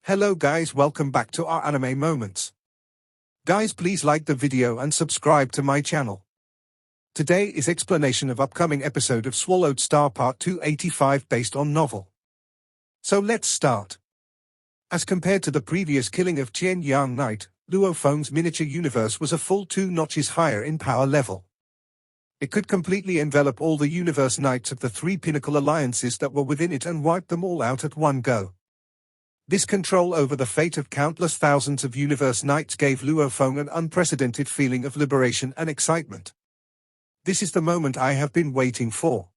Hello guys, welcome back to our anime moments. Guys, please like the video and subscribe to my channel. Today is explanation of upcoming episode of Swallowed Star Part 285 based on novel. So let's start. As compared to the previous killing of Qian Yang Knight, Luo Feng's miniature universe was a full 2 notches higher in power level. It could completely envelop all the universe knights of the 3 pinnacle alliances that were within it and wipe them all out at one go. This control over the fate of countless thousands of universe knights gave Luo Feng an unprecedented feeling of liberation and excitement. This is the moment I have been waiting for.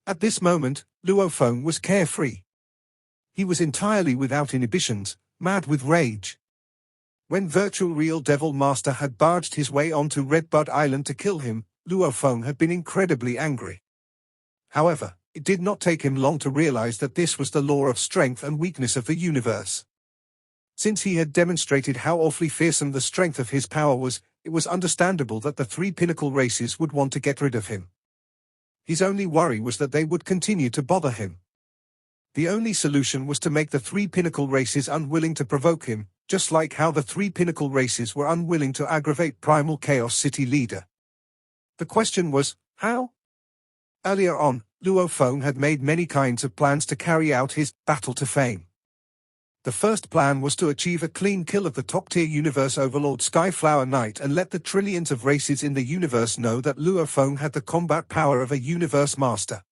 At this moment, Luo Feng was carefree. He was entirely without inhibitions, mad with rage. When Virtual Real Devil Master had barged his way onto Redbud Island to kill him, Luo Feng had been incredibly angry. However, it did not take him long to realize that this was the law of strength and weakness of the universe. Since he had demonstrated how awfully fearsome the strength of his power was, it was understandable that the 3 pinnacle races would want to get rid of him. His only worry was that they would continue to bother him. The only solution was to make the 3 pinnacle races unwilling to provoke him, just like how the 3 pinnacle races were unwilling to aggravate Primal Chaos City leader. The question was, how? Earlier on, Luo Feng had made many kinds of plans to carry out his battle to fame. The first plan was to achieve a clean kill of the top-tier universe overlord Skyflower Knight and let the trillions of races in the universe know that Luo Feng had the combat power of a universe master.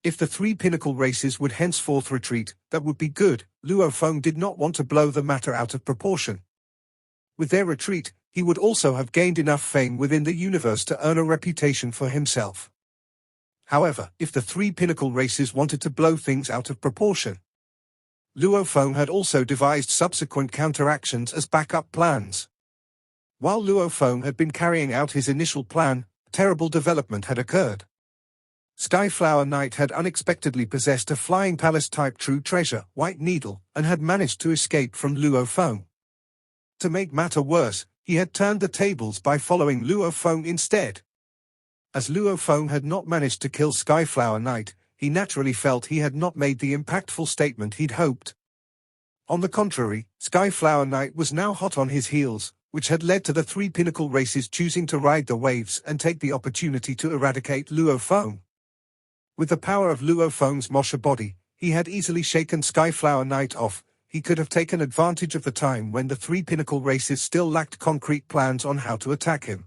If the 3 pinnacle races would henceforth retreat, that would be good. Luo Feng did not want to blow the matter out of proportion. With their retreat, he would also have gained enough fame within the universe to earn a reputation for himself. However, if the 3 pinnacle races wanted to blow things out of proportion, Luo Feng had also devised subsequent counteractions as backup plans. While Luo Feng had been carrying out his initial plan, a terrible development had occurred. Skyflower Knight had unexpectedly possessed a flying palace-type true treasure, White Needle, and had managed to escape from Luo Feng. To make matter worse, he had turned the tables by following Luo Feng instead. As Luo Feng had not managed to kill Skyflower Knight, he naturally felt he had not made the impactful statement he'd hoped. On the contrary, Skyflower Knight was now hot on his heels, which had led to the 3 pinnacle races choosing to ride the waves and take the opportunity to eradicate Luo Feng. With the power of Luo Feng's Mosha body, he had easily shaken Skyflower Knight off. He could have taken advantage of the time when the 3 pinnacle races still lacked concrete plans on how to attack him.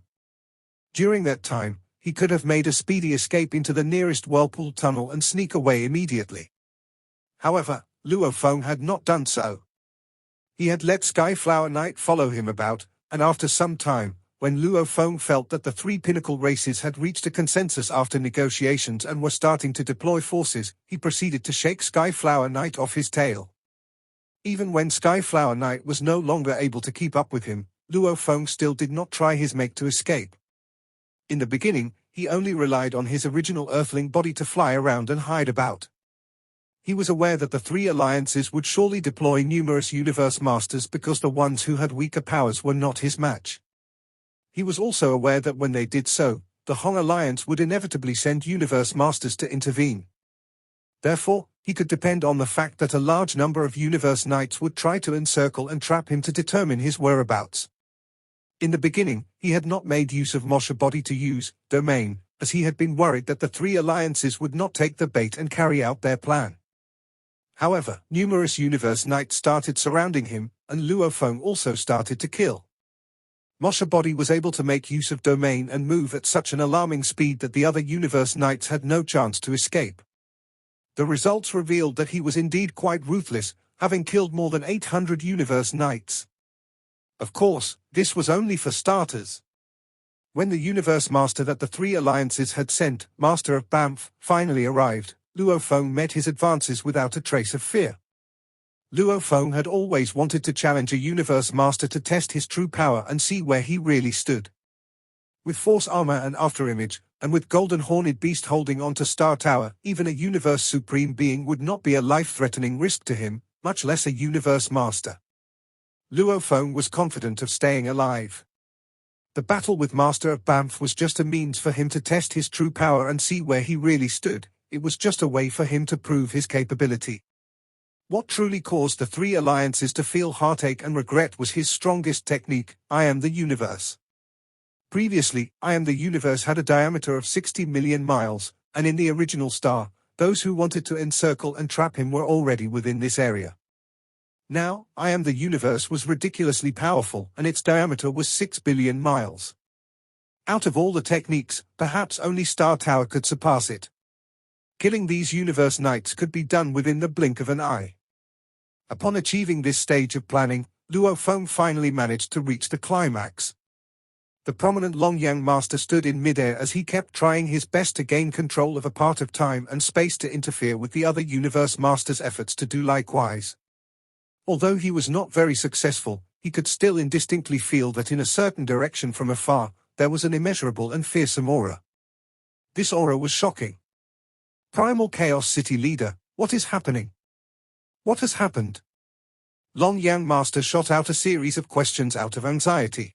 During that time, he could have made a speedy escape into the nearest whirlpool tunnel and sneak away immediately. However, Luo Feng had not done so. He had let Skyflower Knight follow him about, and after some time, when Luo Feng felt that the 3 pinnacle races had reached a consensus after negotiations and were starting to deploy forces, he proceeded to shake Skyflower Knight off his tail. Even when Skyflower Knight was no longer able to keep up with him, Luo Feng still did not try his make to escape. In the beginning, he only relied on his original Earthling body to fly around and hide about. He was aware that the 3 alliances would surely deploy numerous universe masters because the ones who had weaker powers were not his match. He was also aware that when they did so, the Hong Alliance would inevitably send universe masters to intervene. Therefore, he could depend on the fact that a large number of universe knights would try to encircle and trap him to determine his whereabouts. In the beginning, he had not made use of Mosha body to use domain, as he had been worried that the 3 alliances would not take the bait and carry out their plan. However, numerous universe knights started surrounding him, and Luo Feng also started to kill. Mosha body was able to make use of domain and move at such an alarming speed that the other universe knights had no chance to escape. The results revealed that he was indeed quite ruthless, having killed more than 800 universe knights. Of course, this was only for starters. When the universe master that the 3 alliances had sent, Master of Banff, finally arrived, Luo Feng met his advances without a trace of fear. Luo Feng had always wanted to challenge a universe master to test his true power and see where he really stood. With force armor and afterimage, and with Golden Horned Beast holding on to Star Tower, even a universe supreme being would not be a life-threatening risk to him, much less a universe master. Luo Feng was confident of staying alive. The battle with Master of Banff was just a means for him to test his true power and see where he really stood. It was just a way for him to prove his capability. What truly caused the three alliances to feel heartache and regret was his strongest technique, I Am the Universe. Previously, I Am the Universe had a diameter of 60 million miles, and in the original star, those who wanted to encircle and trap him were already within this area. Now, I Am the Universe was ridiculously powerful, and its diameter was 6 billion miles. Out of all the techniques, perhaps only Star Tower could surpass it. Killing these universe knights could be done within the blink of an eye. Upon achieving this stage of planning, Luo Feng finally managed to reach the climax. The prominent Longyang master stood in midair as he kept trying his best to gain control of a part of time and space to interfere with the other universe masters' efforts to do likewise. Although he was not very successful, he could still indistinctly feel that in a certain direction from afar, there was an immeasurable and fearsome aura. This aura was shocking. Primal Chaos City Leader, what is happening? What has happened? Longyang Master shot out a series of questions out of anxiety.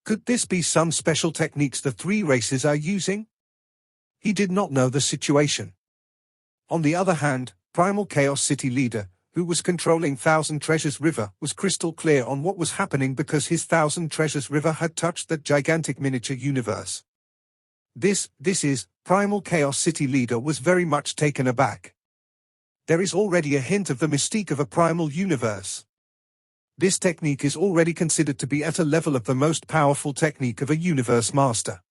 Could this be some special techniques the three races are using? He did not know the situation. On the other hand, Primal Chaos City Leader, who was controlling Thousand Treasures River, was crystal clear on what was happening because his Thousand Treasures River had touched that gigantic miniature universe. This is, Primal Chaos City Leader was very much taken aback. There is already a hint of the mystique of a primal universe. This technique is already considered to be at a level of the most powerful technique of a universe master.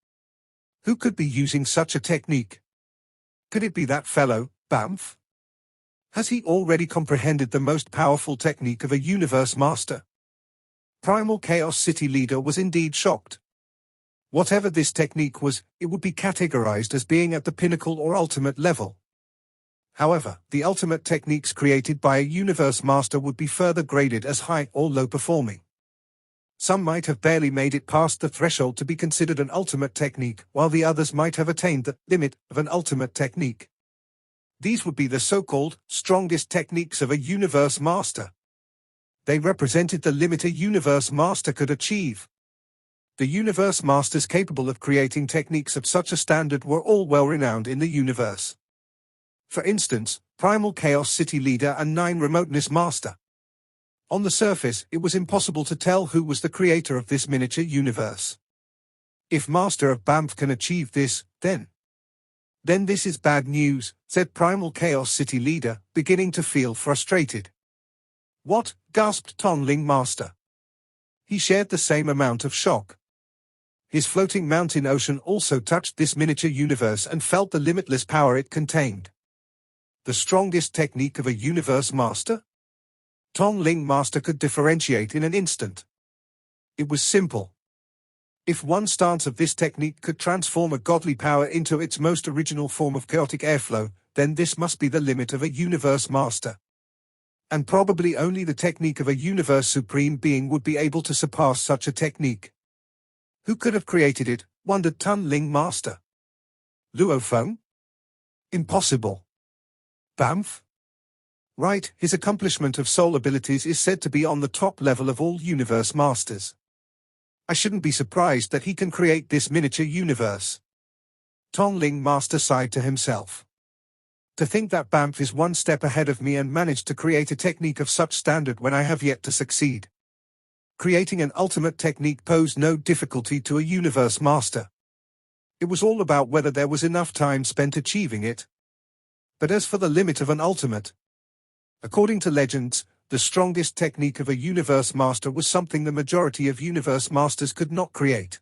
Who could be using such a technique? Could it be that fellow, Bamf? Has he already comprehended the most powerful technique of a universe master? Primal Chaos City Leader was indeed shocked. Whatever this technique was, it would be categorized as being at the pinnacle or ultimate level. However, the ultimate techniques created by a universe master would be further graded as high or low performing. Some might have barely made it past the threshold to be considered an ultimate technique, while the others might have attained the limit of an ultimate technique. These would be the so-called strongest techniques of a universe master. They represented the limit a universe master could achieve. The universe masters capable of creating techniques of such a standard were all well-renowned in the universe. For instance, Primal Chaos City Leader and 9 Remoteness Master. On the surface, it was impossible to tell who was the creator of this miniature universe. If Master of Bamf can achieve this, then this is bad news, said Primal Chaos City Leader, beginning to feel frustrated. What? Gasped Tonling Master. He shared the same amount of shock. His floating mountain ocean also touched this miniature universe and felt the limitless power it contained. The strongest technique of a universe master? Tonling Master could differentiate in an instant. It was simple. If one stance of this technique could transform a godly power into its most original form of chaotic airflow, then this must be the limit of a universe master. And probably only the technique of a universe supreme being would be able to surpass such a technique. Who could have created it, wondered Tonling Master. Luo Feng? Impossible. Bamf? Right, his accomplishment of soul abilities is said to be on the top level of all universe masters. I shouldn't be surprised that he can create this miniature universe. Tonling Master sighed to himself. To think that Bamf is one step ahead of me and managed to create a technique of such standard when I have yet to succeed. Creating an ultimate technique posed no difficulty to a universe master. It was all about whether there was enough time spent achieving it. But as for the limit of an ultimate, according to legends, the strongest technique of a universe master was something the majority of universe masters could not create.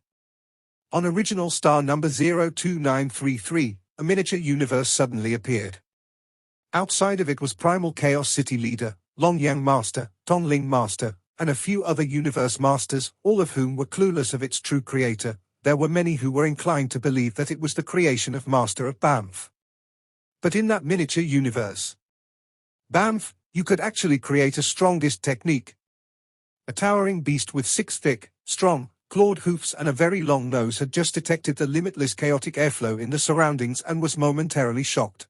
On original star number 02933, a miniature universe suddenly appeared. Outside of it was Primal Chaos City Leader, Longyang Master, Tonling Master, and a few other universe masters, all of whom were clueless of its true creator. There were many who were inclined to believe that it was the creation of Master of Bamf. But in that miniature universe, Bamf, you could actually create a strongest technique. A towering beast with 6 thick, strong, clawed hoofs and a very long nose had just detected the limitless chaotic airflow in the surroundings and was momentarily shocked.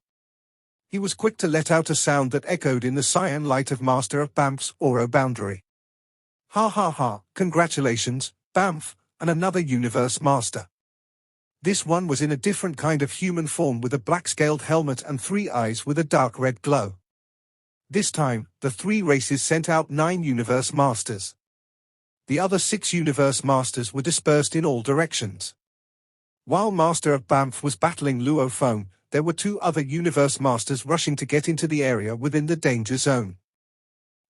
He was quick to let out a sound that echoed in the cyan light of Master of Bamf's aura boundary. Ha ha ha, congratulations, Bamf, and another universe master. This one was in a different kind of human form with a black-scaled helmet and 3 eyes with a dark red glow. This time, the three races sent out 9 Universe Masters. The other 6 Universe Masters were dispersed in all directions. While Master of Banff was battling Luo Feng, there were 2 other Universe Masters rushing to get into the area within the danger zone.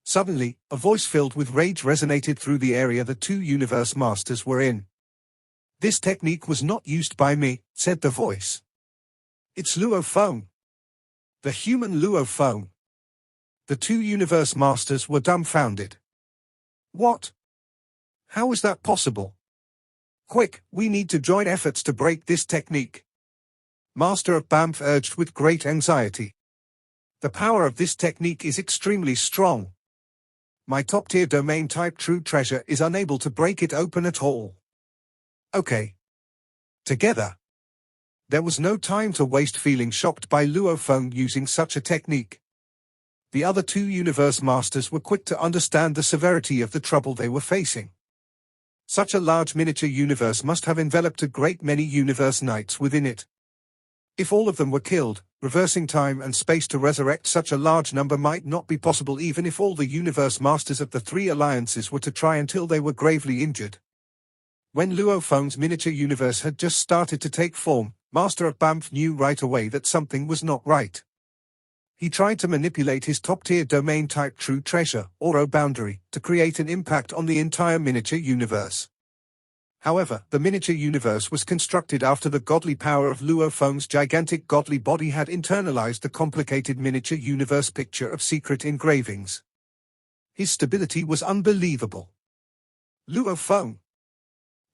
Suddenly, a voice filled with rage resonated through the area the 2 Universe Masters were in. "This technique was not used by me," said the voice. "It's Luo Feng. The human Luo Feng." The 2 Universe Masters were dumbfounded. "What? How is that possible? Quick, we need to join efforts to break this technique," Master of Banff urged with great anxiety. "The power of this technique is extremely strong. My top-tier domain-type true treasure is unable to break it open at all." "Okay. Together." There was no time to waste feeling shocked by Luo Feng using such a technique. The other 2 Universe Masters were quick to understand the severity of the trouble they were facing. Such a large miniature universe must have enveloped a great many Universe Knights within it. If all of them were killed, reversing time and space to resurrect such a large number might not be possible even if all the Universe Masters of the 3 alliances were to try until they were gravely injured. When Luo Feng's miniature universe had just started to take form, Master of Banff knew right away that something was not right. He tried to manipulate his top-tier domain-type true treasure, or boundary, to create an impact on the entire miniature universe. However, the miniature universe was constructed after the godly power of Luo Feng's gigantic godly body had internalized the complicated miniature universe picture of secret engravings. His stability was unbelievable. "Luo Feng!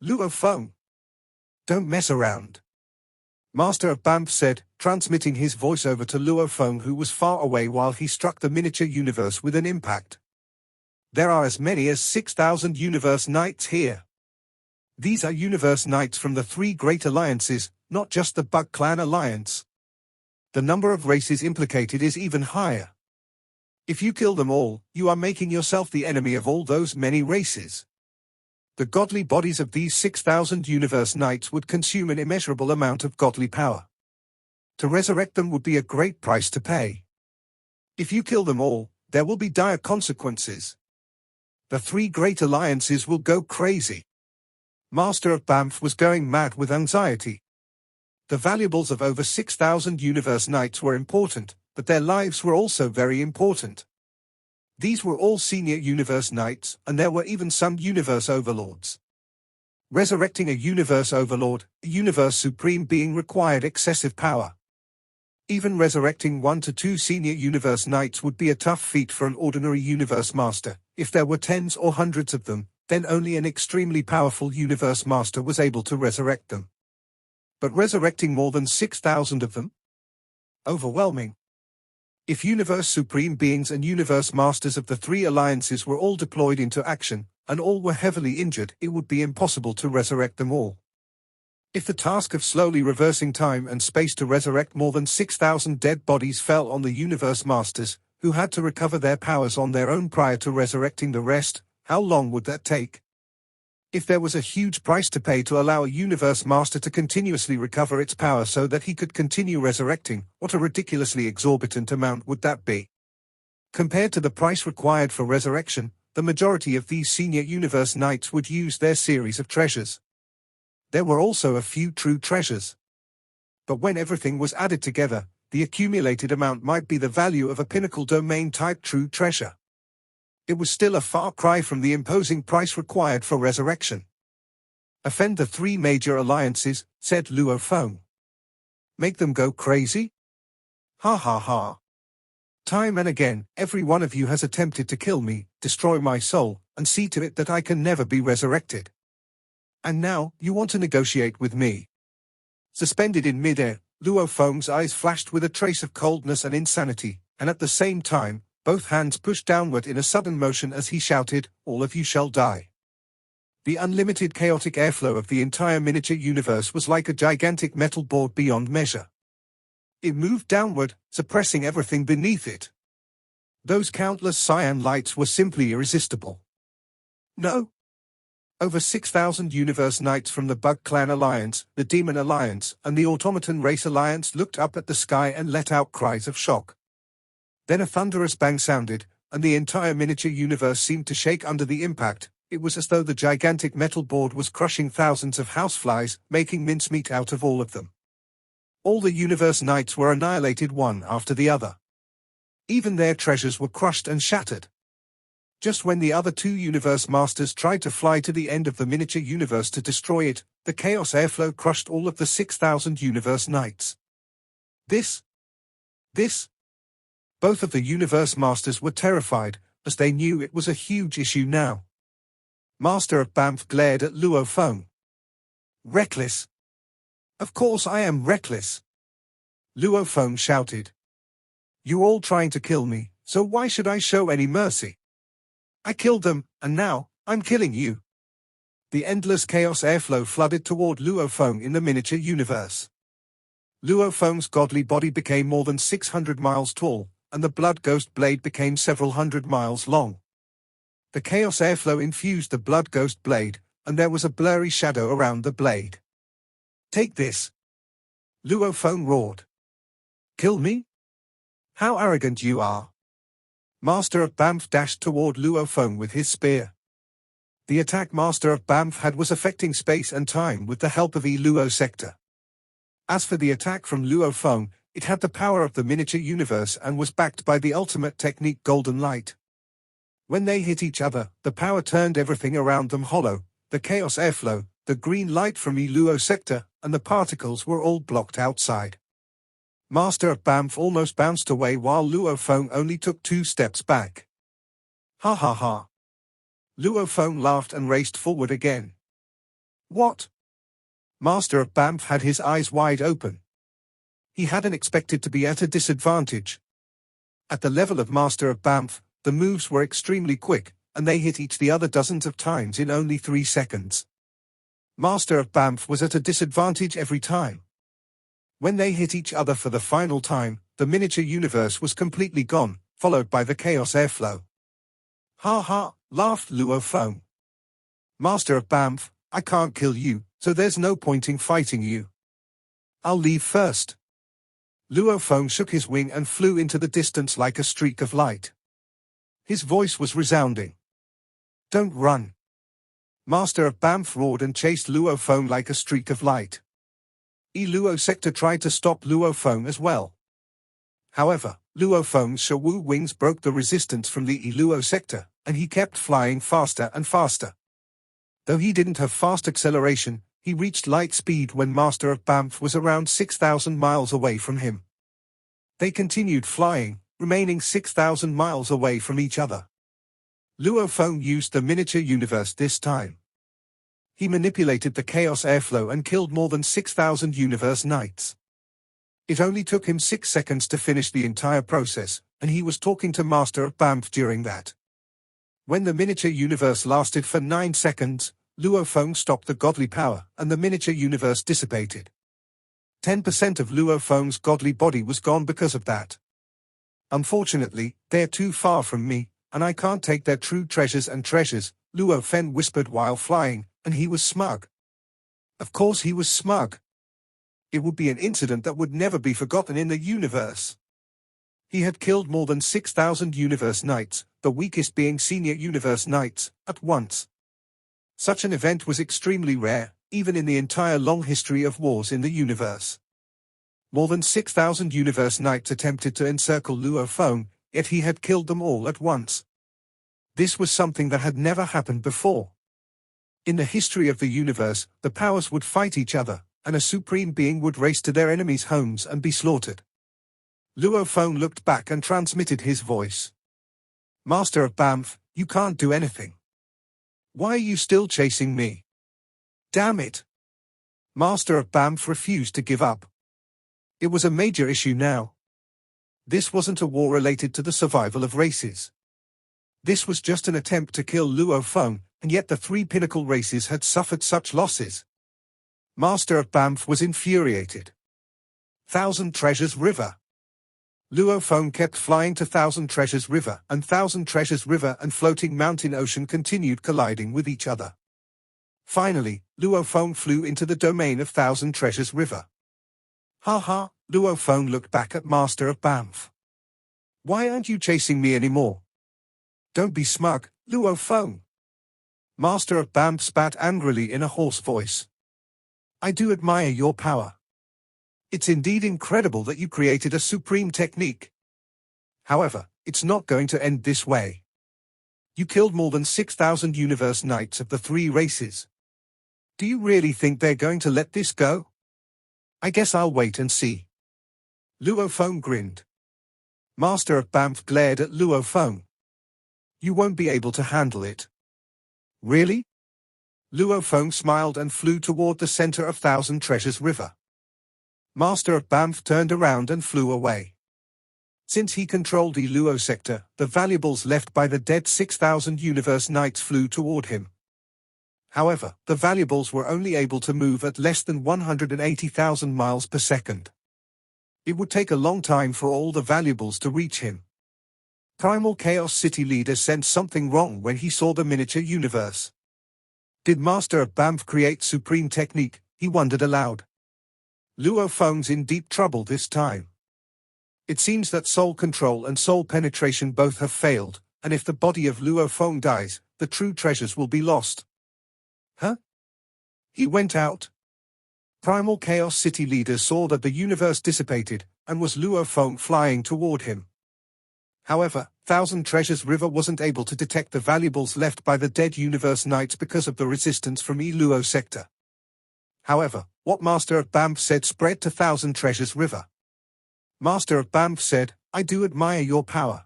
Luo Feng! Don't mess around," Master of Banff said, transmitting his voice over to Luo Feng, who was far away while he struck the miniature universe with an impact. "There are as many as 6,000 Universe Knights here. These are Universe Knights from the 3 great alliances, not just the Bug Clan Alliance. The number of races implicated is even higher. If you kill them all, you are making yourself the enemy of all those many races. The godly bodies of these 6,000 Universe Knights would consume an immeasurable amount of godly power. To resurrect them would be a great price to pay. If you kill them all, there will be dire consequences. The 3 great alliances will go crazy." Master of Banff was going mad with anxiety. The valuables of over 6,000 Universe Knights were important, but their lives were also very important. These were all senior Universe Knights, and there were even some Universe Overlords. Resurrecting a Universe Overlord, a Universe Supreme Being, required excessive power. Even resurrecting 1 to 2 senior Universe Knights would be a tough feat for an ordinary Universe Master. If there were tens or hundreds of them, then only an extremely powerful Universe Master was able to resurrect them. But resurrecting more than 6,000 of them? Overwhelming. If Universe Supreme Beings and Universe Masters of the 3 alliances were all deployed into action, and all were heavily injured, it would be impossible to resurrect them all. If the task of slowly reversing time and space to resurrect more than 6,000 dead bodies fell on the Universe Masters, who had to recover their powers on their own prior to resurrecting the rest, how long would that take? If there was a huge price to pay to allow a Universe Master to continuously recover its power so that he could continue resurrecting, what a ridiculously exorbitant amount would that be? Compared to the price required for resurrection, the majority of these senior Universe Knights would use their series of treasures. There were also a few true treasures. But when everything was added together, the accumulated amount might be the value of a pinnacle domain-type true treasure. It was still a far cry from the imposing price required for resurrection. "Offend the 3 major alliances," said Luo Feng. "Make them go crazy? Ha ha ha. Time and again, every one of you has attempted to kill me, destroy my soul, and see to it that I can never be resurrected. And now, you want to negotiate with me?" Suspended in midair, Luo Feng's eyes flashed with a trace of coldness and insanity, and at the same time, both hands pushed downward in a sudden motion as he shouted, "All of you shall die." The unlimited chaotic airflow of the entire miniature universe was like a gigantic metal board beyond measure. It moved downward, suppressing everything beneath it. Those countless cyan lights were simply irresistible. No. Over 6,000 Universe Knights from the Bug Clan Alliance, the Demon Alliance, and the Automaton Race Alliance looked up at the sky and let out cries of shock. Then a thunderous bang sounded, and the entire miniature universe seemed to shake under the impact. It was as though the gigantic metal board was crushing thousands of houseflies, making mincemeat out of all of them. All the universe knights were annihilated one after the other. Even their treasures were crushed and shattered. Just when the other two universe masters tried to fly to the end of the miniature universe to destroy it, the chaos airflow crushed all of the 6,000 universe knights. This. Both of the universe masters were terrified, as they knew it was a huge issue now. Master of Banff glared at Luo Feng. Reckless. Of course I am reckless. Luo Feng shouted. You're all trying to kill me, so why should I show any mercy? I killed them, and now, I'm killing you. The endless chaos airflow flooded toward Luo Feng in the miniature universe. Luo Feng's godly body became more than 600 miles tall, and the blood ghost blade became several hundred miles long. The chaos airflow infused the blood ghost blade, and there was a blurry shadow around the blade. Take this! Luo Feng roared. Kill me? How arrogant you are! Master of Banff dashed toward Luo Feng with his spear. The attack Master of Banff had was affecting space and time with the help of Luo sector. As for the attack from Luo Feng, it had the power of the miniature universe and was backed by the ultimate technique Golden Light. When they hit each other, the power turned everything around them hollow, the chaos airflow, the green light from Luo sector, and the particles were all blocked outside. Master of Banff almost bounced away while Luo Feng only took 2 steps back. Ha ha ha. Luo Feng laughed and raced forward again. What? Master of Banff had his eyes wide open. He hadn't expected to be at a disadvantage. At the level of Master of Banff, the moves were extremely quick, and they hit each the other dozens of times in only 3 seconds. Master of Banff was at a disadvantage every time. When they hit each other for the final time, the miniature universe was completely gone, followed by the chaos airflow. Ha ha, laughed Luo Feng. Master of Banff, I can't kill you, so there's no point in fighting you. I'll leave first. Luo Feng shook his wing and flew into the distance like a streak of light. His voice was resounding. Don't run. Master of Banff roared and chased Luo Feng like a streak of light. Luo sector tried to stop Luo Feng as well. However, Luo Feng's Shawu wings broke the resistance from the Luo sector, and he kept flying faster and faster. Though he didn't have fast acceleration, he reached light speed when Master of Banff was around 6,000 miles away from him. They continued flying, remaining 6,000 miles away from each other. Luo Feng used the miniature universe this time. He manipulated the chaos airflow and killed more than 6,000 universe knights. It only took him 6 seconds to finish the entire process, and he was talking to Master of Banff during that. When the miniature universe lasted for 9 seconds, Luo Feng stopped the godly power, and the miniature universe dissipated. 10% of Luo Feng's godly body was gone because of that. Unfortunately, they're too far from me, and I can't take their true treasures and treasures, Luo Feng whispered while flying, and he was smug. Of course he was smug. It would be an incident that would never be forgotten in the universe. He had killed more than 6,000 universe knights, the weakest being senior universe knights, at once. Such an event was extremely rare, even in the entire long history of wars in the universe. More than 6,000 universe knights attempted to encircle Luo Feng, yet he had killed them all at once. This was something that had never happened before. In the history of the universe, the powers would fight each other, and a supreme being would race to their enemies' homes and be slaughtered. Luo Feng looked back and transmitted his voice. Master of Banff, you can't do anything. Why are you still chasing me? Damn it! Master of Banff refused to give up. It was a major issue now. This wasn't a war related to the survival of races. This was just an attempt to kill Luo Feng, and yet the 3 pinnacle races had suffered such losses. Master of Banff was infuriated. Thousand Treasures River. Luo Feng kept flying to Thousand Treasures River, and Thousand Treasures River and Floating Mountain Ocean continued colliding with each other. Finally, Luo Feng flew into the domain of Thousand Treasures River. Ha ha, Luo Feng looked back at Master of Banff. Why aren't you chasing me anymore? Don't be smug, Luo Feng. Master of Bamf spat angrily in a hoarse voice. I do admire your power. It's indeed incredible that you created a supreme technique. However, it's not going to end this way. You killed more than 6,000 universe knights of the three races. Do you really think they're going to let this go? I guess I'll wait and see. Luo Feng grinned. Master of Bamf glared at Luo Feng. You won't be able to handle it. Really? Luo Feng smiled and flew toward the center of Thousand Treasures River. Master of Bamf turned around and flew away. Since he controlled the Luo sector, the valuables left by the dead 6,000 universe knights flew toward him. However, the valuables were only able to move at less than 180,000 miles per second. It would take a long time for all the valuables to reach him. Primal Chaos City leader sensed something wrong when he saw the miniature universe. Did Master of Bamf create supreme technique? He wondered aloud. Luo Feng's in deep trouble this time. It seems that soul control and soul penetration both have failed, and if the body of Luo Feng dies, the true treasures will be lost. Huh? He went out. Primal Chaos City leader saw that the universe dissipated, and was Luo Feng flying toward him. However, Thousand Treasures River wasn't able to detect the valuables left by the dead universe knights because of the resistance from Luo sector. However, what Master of Bamf said spread to Thousand Treasures River. Master of Bamf said, I do admire your power.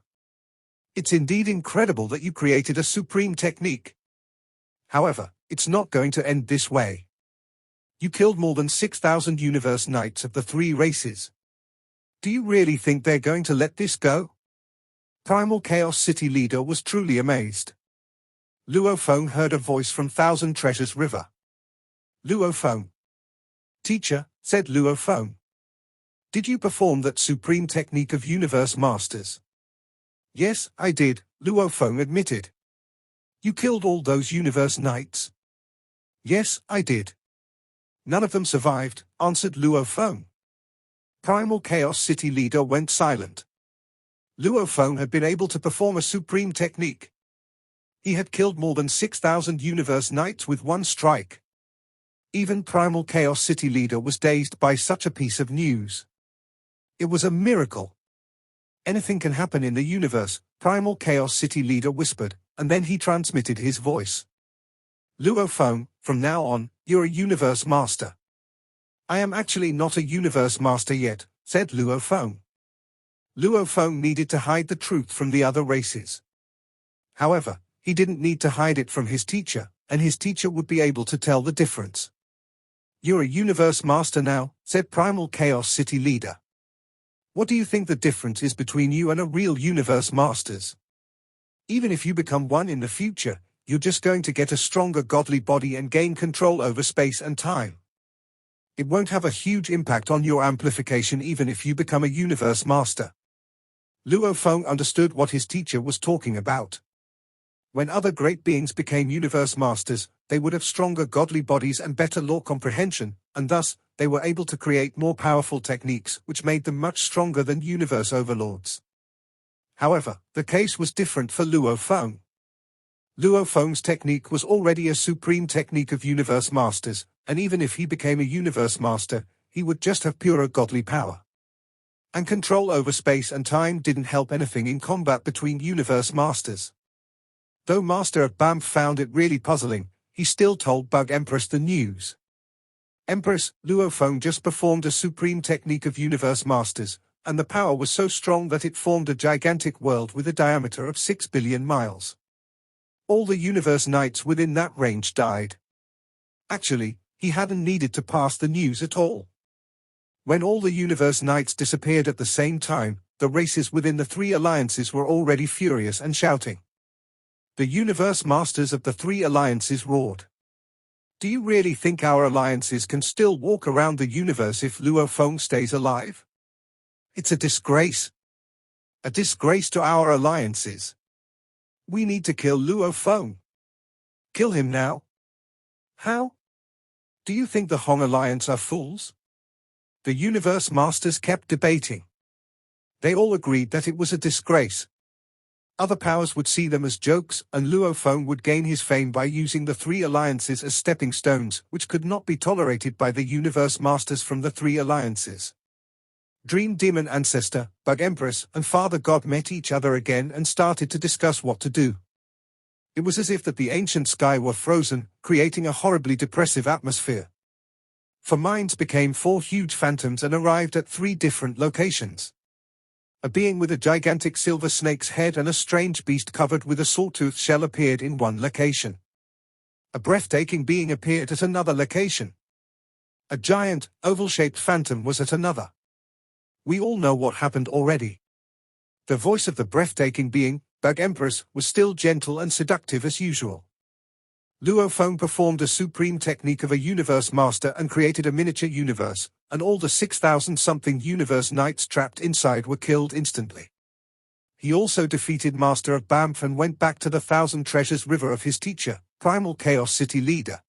It's indeed incredible that you created a supreme technique. However, it's not going to end this way. You killed more than 6,000 universe knights of the three races. Do you really think they're going to let this go? Primal Chaos City leader was truly amazed. Luo Feng heard a voice from Thousand Treasures River. Luo Feng. Teacher, said Luo Feng. Did you perform that supreme technique of universe masters? Yes, I did, Luo Feng admitted. You killed all those universe knights? Yes, I did. None of them survived, answered Luo Feng. Primal Chaos City leader went silent. Luo Feng had been able to perform a supreme technique. He had killed more than 6,000 universe knights with one strike. Even Primal Chaos City leader was dazed by such a piece of news. It was a miracle. Anything can happen in the universe, Primal Chaos City leader whispered, and then he transmitted his voice. Luo Feng, from now on, you're a universe master. I am actually not a universe master yet, said Luo Feng. Luo Feng needed to hide the truth from the other races. However, he didn't need to hide it from his teacher, and his teacher would be able to tell the difference. You're a universe master now, said Primal Chaos City leader. What do you think the difference is between you and a real universe masters? Even if you become one in the future, you're just going to get a stronger godly body and gain control over space and time. It won't have a huge impact on your amplification even if you become a universe master. Luo Feng understood what his teacher was talking about. When other great beings became universe masters, they would have stronger godly bodies and better law comprehension, and thus, they were able to create more powerful techniques which made them much stronger than universe overlords. However, the case was different for Luo Feng. Luo Feng's technique was already a supreme technique of universe masters, and even if he became a universe master, he would just have purer godly power. And control over space and time didn't help anything in combat between universe masters. Though Master of Bamf found it really puzzling, he still told Bug Empress the news. Empress, Luo Feng just performed a supreme technique of universe masters, and the power was so strong that it formed a gigantic world with a diameter of 6 billion miles. All the universe knights within that range died. Actually, he hadn't needed to pass the news at all. When all the universe knights disappeared at the same time, the races within the three alliances were already furious and shouting. The universe masters of the three alliances roared. Do you really think our alliances can still walk around the universe if Luo Feng stays alive? It's a disgrace. A disgrace to our alliances. We need to kill Luo Feng. Kill him now. How? Do you think the Hong Alliance are fools? The universe masters kept debating. They all agreed that it was a disgrace. Other powers would see them as jokes, and Luo Feng would gain his fame by using the three alliances as stepping stones, which could not be tolerated by the universe masters from the three alliances. Dream Demon Ancestor, Bug Empress, and Father God met each other again and started to discuss what to do. It was as if that the ancient sky were frozen, creating a horribly depressive atmosphere. Four minds became four huge phantoms and arrived at three different locations. A being with a gigantic silver snake's head and a strange beast covered with a sawtooth shell appeared in one location. A breathtaking being appeared at another location. A giant, oval-shaped phantom was at another. We all know what happened already. The voice of the breathtaking being, Bug Empress, was still gentle and seductive as usual. Luo Feng performed a supreme technique of a universe master and created a miniature universe, and all the 6,000-something universe knights trapped inside were killed instantly. He also defeated Master of Banff and went back to the Thousand Treasures River of his teacher, Primal Chaos City leader.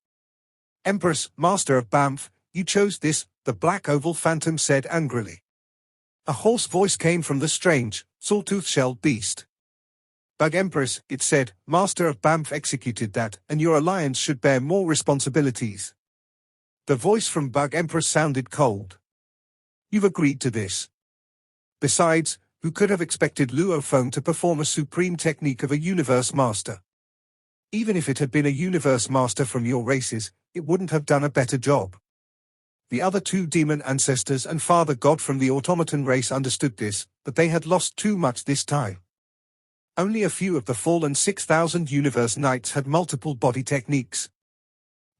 Empress, Master of Banff, you chose this, the black oval phantom said angrily. A hoarse voice came from the strange, sawtooth-shelled beast. Bug Empress, it said, Master of Banff executed that, and your alliance should bear more responsibilities. The voice from Bug Empress sounded cold. You've agreed to this. Besides, who could have expected Luo Feng to perform a supreme technique of a universe master? Even if it had been a universe master from your races, it wouldn't have done a better job. The other two demon ancestors and Father God from the automaton race understood this, but they had lost too much this time. Only a few of the fallen 6,000 universe knights had multiple body techniques.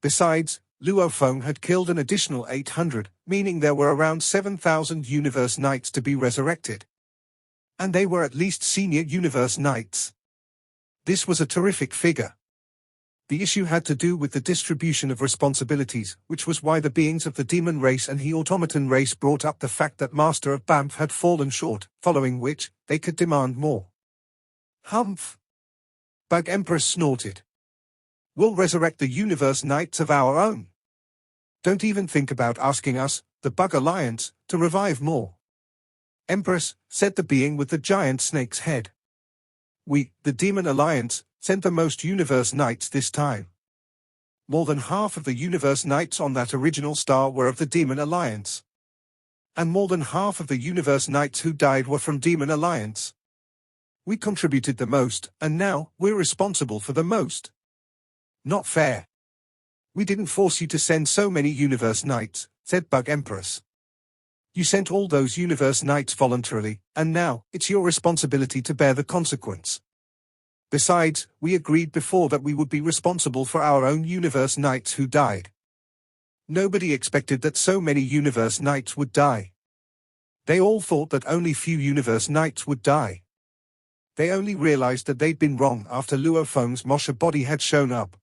Besides, Luo Feng had killed an additional 800, meaning there were around 7,000 universe knights to be resurrected. And they were at least senior universe knights. This was a terrific figure. The issue had to do with the distribution of responsibilities, which was why the beings of the demon race and the automaton race brought up the fact that Master of Banff had fallen short, following which, they could demand more. Humph! Bug Empress snorted. We'll resurrect the universe knights of our own. Don't even think about asking us, the Bug Alliance, to revive more. Empress, said the being with the giant snake's head. We, the Demon Alliance, sent the most universe knights this time. More than half of the universe knights on that original star were of the Demon Alliance. And more than half of the universe knights who died were from Demon Alliance. We contributed the most, and now, we're responsible for the most. Not fair. We didn't force you to send so many universe knights, said Bug Empress. You sent all those universe knights voluntarily, and now, it's your responsibility to bear the consequence. Besides, we agreed before that we would be responsible for our own universe knights who died. Nobody expected that so many universe knights would die. They all thought that only few universe knights would die. They only realized that they'd been wrong after Luo Feng's Mosha body had shown up.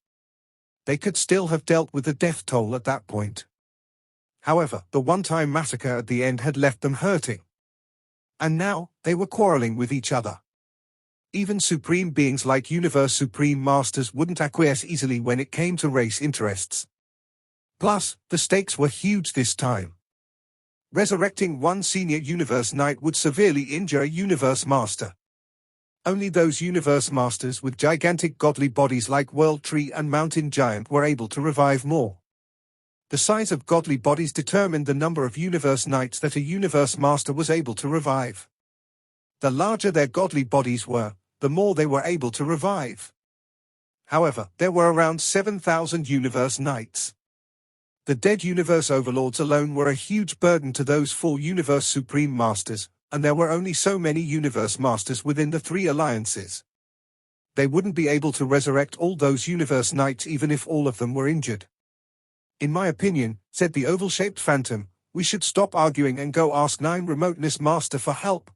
They could still have dealt with the death toll at that point. However, the one-time massacre at the end had left them hurting. And now, they were quarreling with each other. Even supreme beings like Universe Supreme Masters wouldn't acquiesce easily when it came to race interests. Plus, the stakes were huge this time. Resurrecting one senior Universe Knight would severely injure a Universe Master. Only those Universe Masters with gigantic godly bodies like World Tree and Mountain Giant were able to revive more. The size of godly bodies determined the number of Universe Knights that a Universe Master was able to revive. The larger their godly bodies were, the more they were able to revive. However, there were around 7,000 Universe Knights. The dead Universe Overlords alone were a huge burden to those 4 Universe Supreme Masters, and there were only so many Universe Masters within the 3 alliances. They wouldn't be able to resurrect all those Universe Knights even if all of them were injured. In my opinion, said the oval-shaped phantom, we should stop arguing and go ask 9 Remoteness Master for help.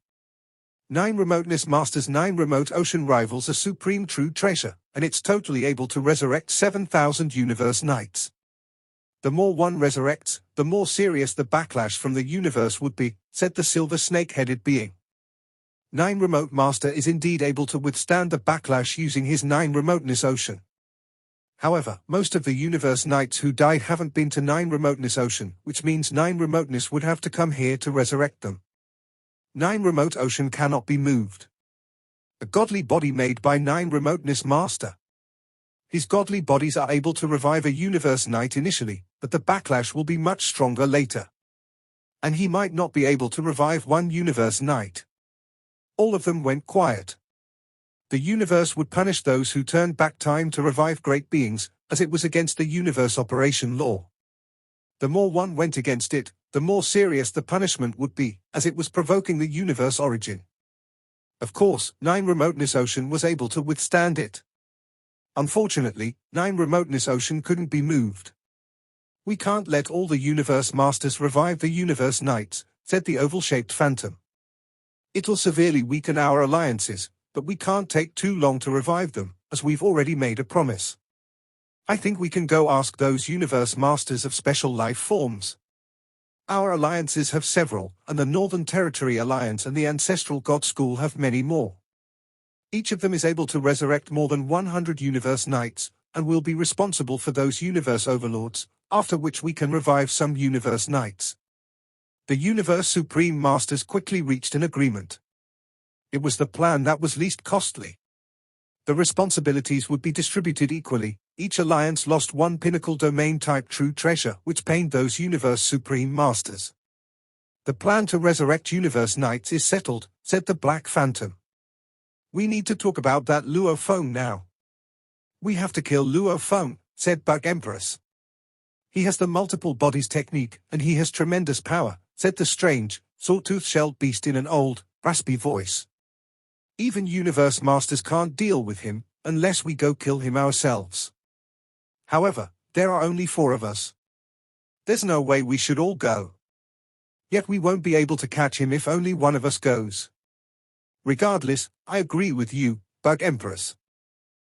9 Remoteness Masters 9 remote ocean rivals a supreme true treasure, and it's totally able to resurrect 7,000 Universe Knights. The more one resurrects, the more serious the backlash from the universe would be, said the silver snake-headed being. 9 Remote Master is indeed able to withstand the backlash using his 9 Remoteness Ocean. However, most of the Universe Knights who died haven't been to 9 Remoteness Ocean, which means 9 Remoteness would have to come here to resurrect them. 9 remote ocean cannot be moved. A godly body made by 9 remoteness master. His godly bodies are able to revive a universe knight initially, but the backlash will be much stronger later. And he might not be able to revive one universe knight. All of them went quiet. The universe would punish those who turned back time to revive great beings, as it was against the universe operation law. The more one went against it, the more serious the punishment would be, as it was provoking the universe origin. Of course, 9 remoteness ocean was able to withstand it. Unfortunately, 9 remoteness ocean couldn't be moved. We can't let all the universe masters revive the universe knights, said the oval-shaped phantom. It'll severely weaken our alliances, but we can't take too long to revive them, as we've already made a promise. I think we can go ask those universe masters of special life forms. Our alliances have several, and the Northern Territory Alliance and the Ancestral God School have many more. Each of them is able to resurrect more than 100 universe knights, and will be responsible for those universe overlords, after which we can revive some universe knights. The Universe Supreme Masters quickly reached an agreement. It was the plan that was least costly. The responsibilities would be distributed equally. Each alliance lost 1 pinnacle domain-type true treasure, which pained those Universe Supreme Masters. The plan to resurrect Universe Knights is settled, said the Black Phantom. We need to talk about that Luo Feng now. We have to kill Luo Feng, said Bug Empress. He has the multiple bodies technique, and he has tremendous power, said the strange, sawtooth-shelled beast in an old, raspy voice. Even Universe Masters can't deal with him, unless we go kill him ourselves. However, there are only 4 of us. There's no way we should all go. Yet we won't be able to catch him if only one of us goes. Regardless, I agree with you, Bug Empress.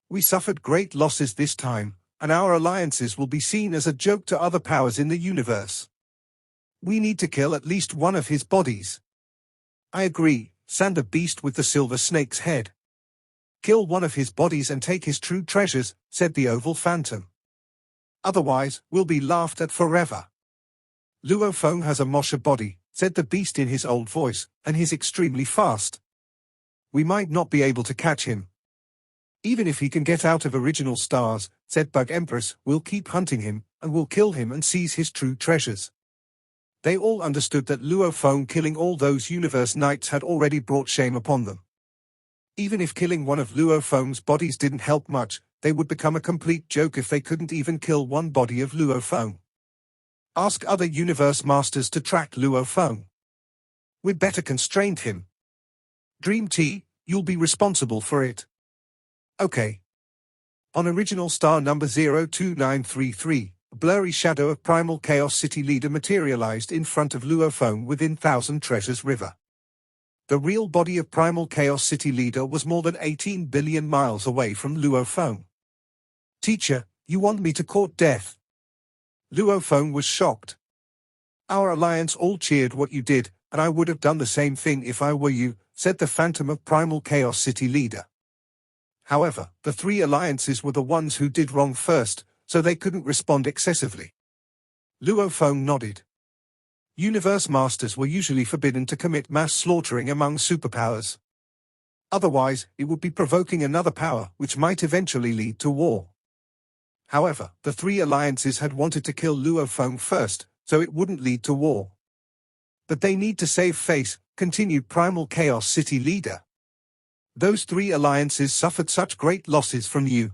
We suffered great losses this time, and our alliances will be seen as a joke to other powers in the universe. We need to kill at least one of his bodies. I agree, Sander Beast with the silver snake's head. Kill one of his bodies and take his true treasures, said the Oval Phantom. Otherwise, we'll be laughed at forever. Luo Feng has a Mosha body, said the beast in his old voice, and he's extremely fast. We might not be able to catch him. Even if he can get out of original stars, said Bug Empress, we'll keep hunting him, and we'll kill him and seize his true treasures. They all understood that Luo Feng killing all those universe knights had already brought shame upon them. Even if killing one of Luo Feng's bodies didn't help much, they would become a complete joke if they couldn't even kill one body of Luo Feng. Ask other universe masters to track Luo Feng. We'd better constrain him. Dream Tea, you'll be responsible for it. Okay. On original star number 02933, a blurry shadow of Primal Chaos City Leader materialized in front of Luo Feng within Thousand Treasures River. The real body of Primal Chaos City Leader was more than 18 billion miles away from Luo Feng. Teacher, you want me to court death? Luo Feng was shocked. Our alliance all cheered what you did, and I would have done the same thing if I were you, said the Phantom of Primal Chaos City Leader. However, the 3 alliances were the ones who did wrong first, so they couldn't respond excessively. Luo Feng nodded. Universe Masters were usually forbidden to commit mass slaughtering among superpowers. Otherwise, it would be provoking another power, which might eventually lead to war. However, the 3 alliances had wanted to kill Luo Feng first, so it wouldn't lead to war. But they need to save face, continued Primal Chaos City Leader. Those 3 alliances suffered such great losses from you.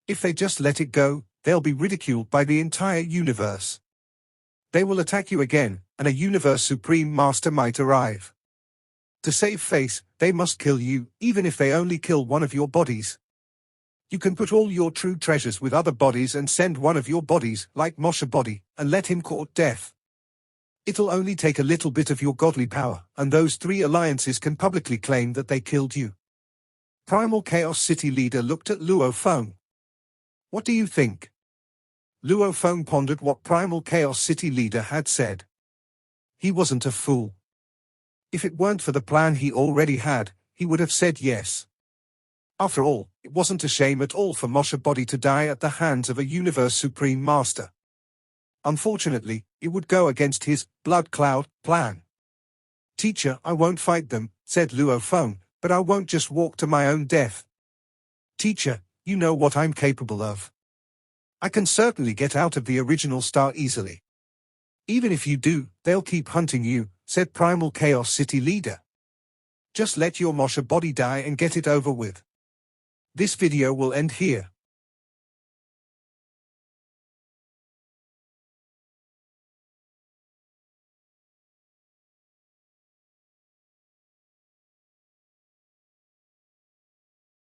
If they just let it go, they'll be ridiculed by the entire universe. They will attack you again, and a Universe Supreme Master might arrive. To save face, they must kill you, even if they only kill one of your bodies. You can put all your true treasures with other bodies and send one of your bodies, like Mosha body, and let him court death. It'll only take a little bit of your godly power, and those 3 alliances can publicly claim that they killed you. Primal Chaos City Leader looked at Luo Feng. What do you think? Luo Feng pondered what Primal Chaos City Leader had said. He wasn't a fool. If it weren't for the plan he already had, he would have said yes. After all, it wasn't a shame at all for Mosha body to die at the hands of a Universe Supreme Master. Unfortunately, it would go against his Blood Cloud plan. Teacher, I won't fight them, said Luophone, but I won't just walk to my own death. Teacher, you know what I'm capable of. I can certainly get out of the original star easily. Even if you do, they'll keep hunting you, said Primal Chaos City leader. Just let your Mosha body die and get it over with. This video will end here.